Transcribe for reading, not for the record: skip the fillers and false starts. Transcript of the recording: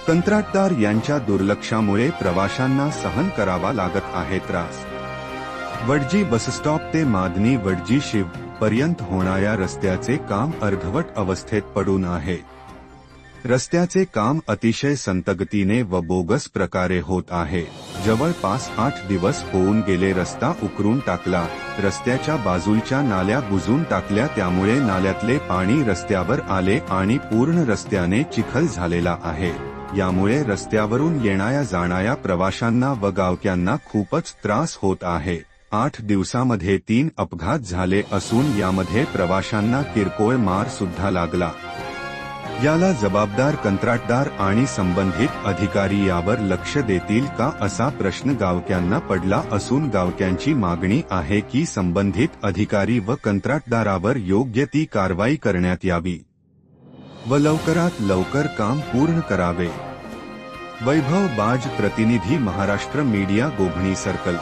कंत्राटदार यांच्या दुर्लक्षामुळे प्रवाशांना सहन करावा लागत आहे त्रास। वडजी बसस्टॉप ते मादनी वडजी शिव पर्यंत होणाऱ्या रस्त्याचे काम अर्धवट अवस्थेत पडून आहे। रस्त्याचे काम अतिशय संतगतीने व बोगस प्रकारे होत आहे। जवळपास 8 दिवस होऊन गेले रस्ता उकरून टाकला, रस्त्याच्या बाजूच्या नाल्या बुजून टाकल्या, त्यामुळे नाल्यातले पाणी रस्त्यावर आले आणि पूर्ण रस्त्याने चिखल झालेला आहे। यामुळे रस्त्यावरून येणाऱ्या जाणाऱ्या प्रवाशांना व गावकऱ्यांना खूपच त्रास होत आहे। 8 दिवसामध्ये 3 अपघात झाले असून यामध्ये प्रवाशांना किरकोळ मार सुद्धा लागला। याला जबाबदार कंत्राटदार आणि संबंधित अधिकारी यावर लक्ष देतील का असा प्रश्न गावकऱ्यांना पडला असून गावकऱ्यांची मागणी आहे की संबंधित अधिकारी व कंत्राटदारावर योग्य ती कारवाई करण्यात यावी व लवकरात लवकर काम पूर्ण करावे। वैभव बाज, प्रतिनिधी, महाराष्ट्र मीडिया, गोभणी सर्कल।